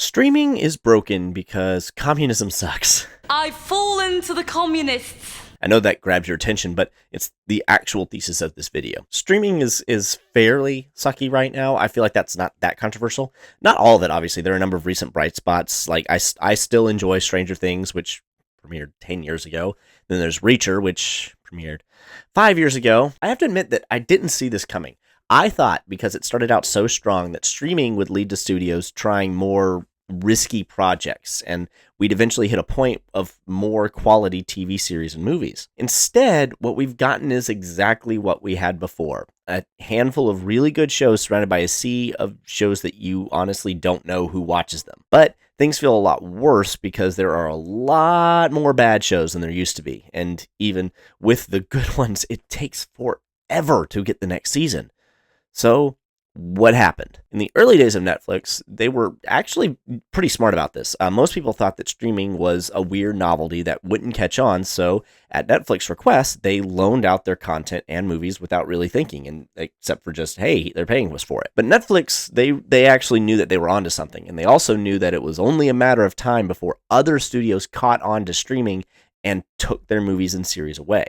Streaming is broken because communism sucks. I've fallen to the communists. I know that grabs your attention, but it's the actual thesis of this video. Streaming is fairly sucky right now. I feel like that's not that controversial. Not all of it, obviously. There are a number of recent bright spots. Like, I still enjoy Stranger Things, which premiered 10 years ago. Then there's Reacher, which premiered 5 years ago. I have to admit that I didn't see this coming. I thought, because it started out so strong, that streaming would lead to studios trying more risky projects, and we'd eventually hit a point of more quality TV series and movies. Instead, what we've gotten is exactly what we had before. A handful of really good shows surrounded by a sea of shows that you honestly don't know who watches them. But things feel a lot worse because there are a lot more bad shows than there used to be. And even with the good ones, it takes forever to get the next season. So, what happened? In the early days of Netflix, they were actually pretty smart about this. Most people thought that streaming was a weird novelty that wouldn't catch on, so at Netflix request, they loaned out their content and movies without really thinking, and except for just, hey, they're paying us for it. But Netflix, they actually knew that they were onto something, and they also knew that it was only a matter of time before other studios caught on to streaming and took their movies and series away.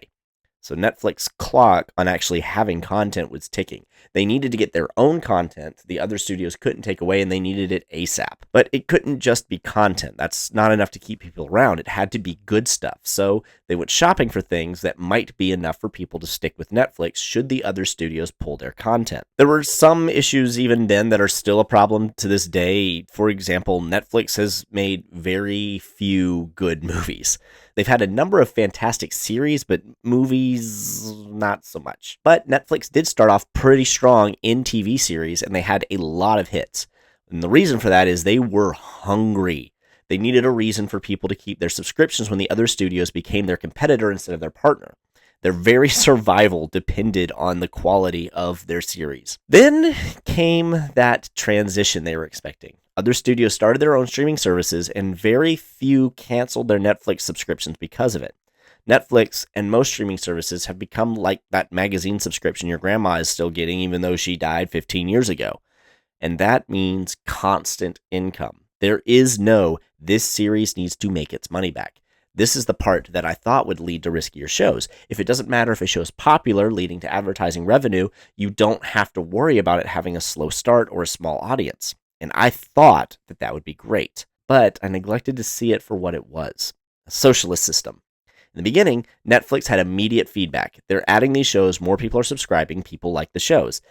So Netflix's clock on actually having content was ticking. They needed to get their own content the other studios couldn't take away, and they needed it ASAP. But it couldn't just be content. That's not enough to keep people around. It had to be good stuff. So they went shopping for things that might be enough for people to stick with Netflix should the other studios pull their content. There were some issues even then that are still a problem to this day. For example, Netflix has made very few good movies. They've had a number of fantastic series, but movies, not so much. But Netflix did start off pretty strong in TV series, and they had a lot of hits. And the reason for that is they were hungry. They needed a reason for people to keep their subscriptions when the other studios became their competitor instead of their partner. Their very survival depended on the quality of their series. Then came that transition they were expecting. Other studios started their own streaming services, and very few canceled their Netflix subscriptions because of it. Netflix and most streaming services have become like that magazine subscription your grandma is still getting even though she died 15 years ago. And that means constant income. There is no, this series needs to make its money back. This is the part that I thought would lead to riskier shows. If it doesn't matter if a show is popular, leading to advertising revenue, you don't have to worry about it having a slow start or a small audience. And I thought that that would be great, but I neglected to see it for what it was, a socialist system. In the beginning, Netflix had immediate feedback. They're adding these shows, more people are subscribing, people like the shows.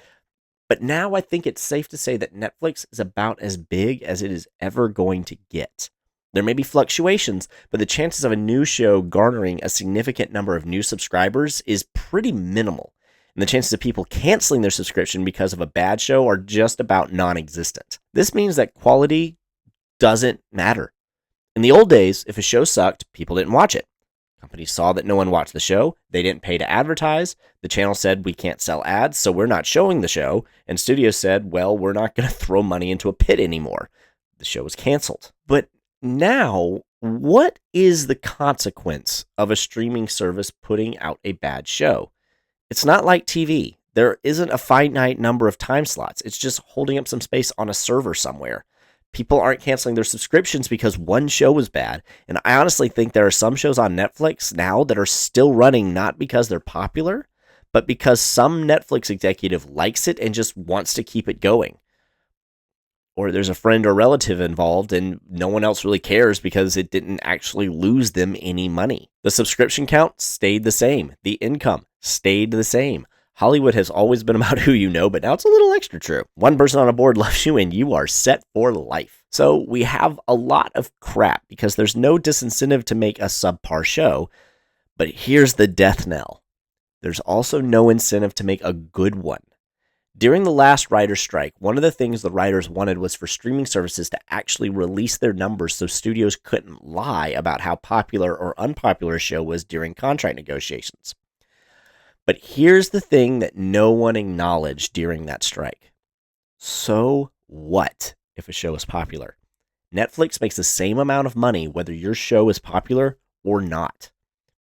But now I think it's safe to say that Netflix is about as big as it is ever going to get. There may be fluctuations, but the chances of a new show garnering a significant number of new subscribers is pretty minimal. And the chances of people canceling their subscription because of a bad show are just about non-existent. This means that quality doesn't matter. In the old days, if a show sucked, people didn't watch it. Companies saw that no one watched the show, they didn't pay to advertise, the channel said we can't sell ads, so we're not showing the show, and studios said, well, we're not going to throw money into a pit anymore. The show was canceled. But now, what is the consequence of a streaming service putting out a bad show? It's not like TV. There isn't a finite number of time slots. It's just holding up some space on a server somewhere. People aren't canceling their subscriptions because one show was bad. And I honestly think there are some shows on Netflix now that are still running not because they're popular, but because some Netflix executive likes it and just wants to keep it going. Or there's a friend or relative involved and no one else really cares because it didn't actually lose them any money. The subscription count stayed the same. The income stayed the same. Hollywood has always been about who you know, but now it's a little extra true. One person on a board loves you and you are set for life. So we have a lot of crap because there's no disincentive to make a subpar show. But here's the death knell. There's also no incentive to make a good one. During the last writer's strike, one of the things the writers wanted was for streaming services to actually release their numbers so studios couldn't lie about how popular or unpopular a show was during contract negotiations. But here's the thing that no one acknowledged during that strike. So what if a show is popular? Netflix makes the same amount of money whether your show is popular or not.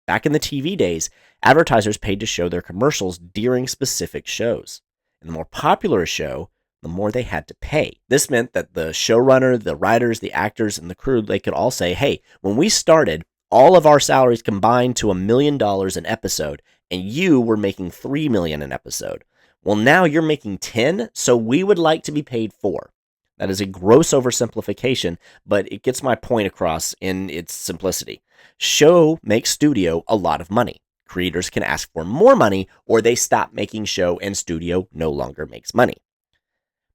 Back in the TV days, advertisers paid to show their commercials during specific shows. And the more popular a show, the more they had to pay. This meant that the showrunner, the writers, the actors, and the crew, they could all say, hey, when we started, all of our salaries combined to $1 million an episode, and you were making $3 million an episode. Well, now you're making 10, so we would like to be paid 4. That is a gross oversimplification, but it gets my point across in its simplicity. Show makes studio a lot of money. Creators can ask for more money, or they stop making show and studio no longer makes money.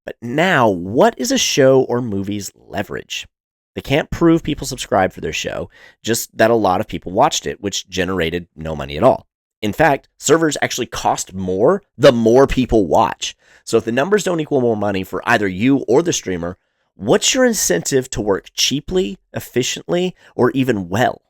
But now, what is a show or movie's leverage? They can't prove people subscribed for their show, just that a lot of people watched it, which generated no money at all. In fact, servers actually cost more the more people watch. So if the numbers don't equal more money for either you or the streamer, what's your incentive to work cheaply, efficiently, or even well?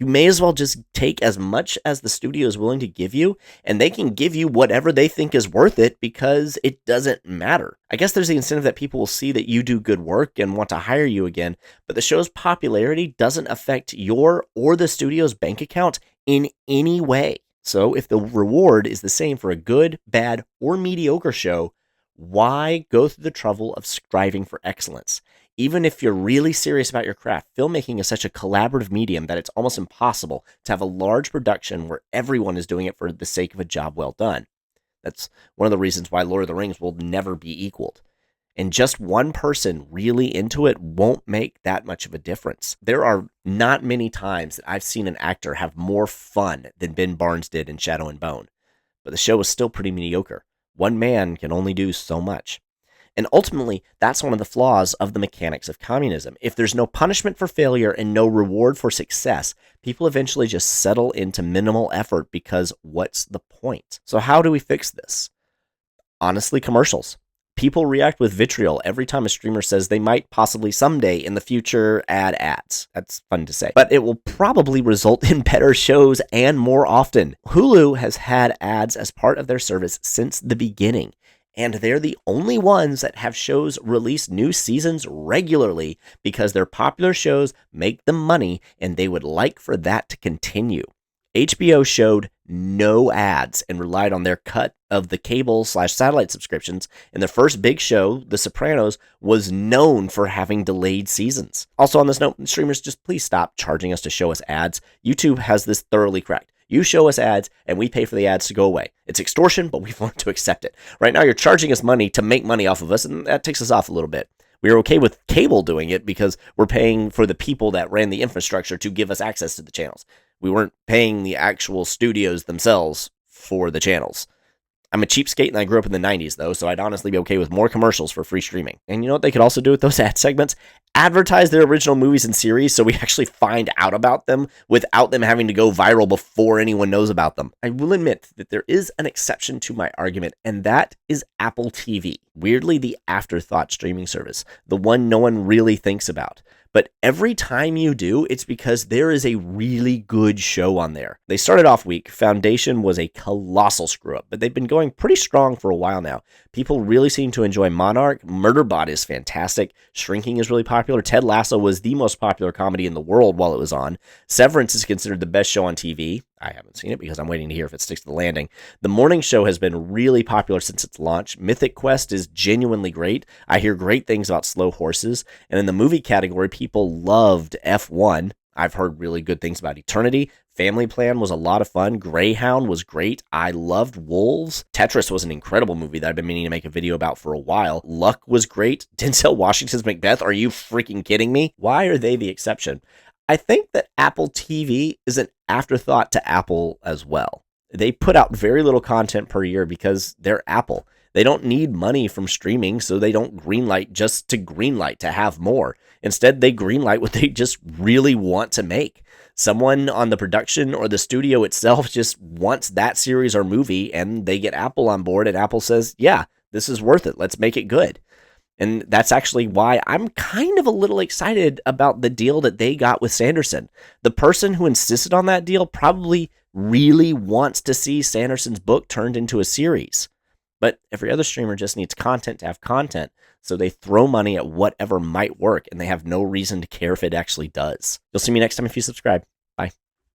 You may as well just take as much as the studio is willing to give you, and they can give you whatever they think is worth it because it doesn't matter. I guess there's the incentive that people will see that you do good work and want to hire you again, but the show's popularity doesn't affect your or the studio's bank account in any way. So if the reward is the same for a good, bad, or mediocre show, why go through the trouble of striving for excellence? Even if you're really serious about your craft, filmmaking is such a collaborative medium that it's almost impossible to have a large production where everyone is doing it for the sake of a job well done. That's one of the reasons why Lord of the Rings will never be equaled. And just one person really into it won't make that much of a difference. There are not many times that I've seen an actor have more fun than Ben Barnes did in Shadow and Bone. But the show was still pretty mediocre. One man can only do so much. And ultimately, that's one of the flaws of the mechanics of communism. If there's no punishment for failure and no reward for success, people eventually just settle into minimal effort because what's the point? So how do we fix this? Honestly, commercials. People react with vitriol every time a streamer says they might possibly someday in the future add ads. That's fun to say. But it will probably result in better shows and more often. Hulu has had ads as part of their service since the beginning. And they're the only ones that have shows release new seasons regularly because their popular shows make them money and they would like for that to continue. HBO showed no ads and relied on their cut of the cable/satellite subscriptions, and their first big show, The Sopranos, was known for having delayed seasons. Also on this note, streamers, just please stop charging us to show us ads. YouTube has this thoroughly cracked. You show us ads, and we pay for the ads to go away. It's extortion, but we've learned to accept it. Right now, you're charging us money to make money off of us, and that takes us off a little bit. We were okay with cable doing it because we're paying for the people that ran the infrastructure to give us access to the channels. We weren't paying the actual studios themselves for the channels. I'm a cheapskate and I grew up in the 90s, though, so I'd honestly be okay with more commercials for free streaming. And you know what they could also do with those ad segments? Advertise their original movies and series so we actually find out about them without them having to go viral before anyone knows about them. I will admit that there is an exception to my argument, and that is Apple TV. Weirdly, the afterthought streaming service, the one no one really thinks about. But every time you do, it's because there is a really good show on there. They started off weak. Foundation was a colossal screw-up, but they've been going pretty strong for a while now. People really seem to enjoy Monarch. Murderbot is fantastic. Shrinking is really popular. Ted Lasso was the most popular comedy in the world while it was on. Severance is considered the best show on TV. I haven't seen it because I'm waiting to hear if it sticks to the landing. The Morning Show has been really popular since its launch. Mythic Quest is genuinely great. I hear great things about Slow Horses. And in the movie category, people loved F1. I've heard really good things about Eternity. Family Plan was a lot of fun. Greyhound was great. I loved Wolves. Tetris was an incredible movie that I've been meaning to make a video about for a while. Luck was great. Denzel Washington's Macbeth. Are you freaking kidding me? Why are they the exception? I think that Apple TV is an afterthought to Apple as well. They put out very little content per year because they're Apple. They don't need money from streaming, so they don't greenlight just to greenlight to have more. Instead, they greenlight what they just really want to make. Someone on the production or the studio itself just wants that series or movie, and they get Apple on board, and Apple says, yeah, this is worth it. Let's make it good. And that's actually why I'm kind of a little excited about the deal that they got with Sanderson. The person who insisted on that deal probably really wants to see Sanderson's book turned into a series. But every other streamer just needs content to have content, so they throw money at whatever might work, and they have no reason to care if it actually does. You'll see me next time if you subscribe.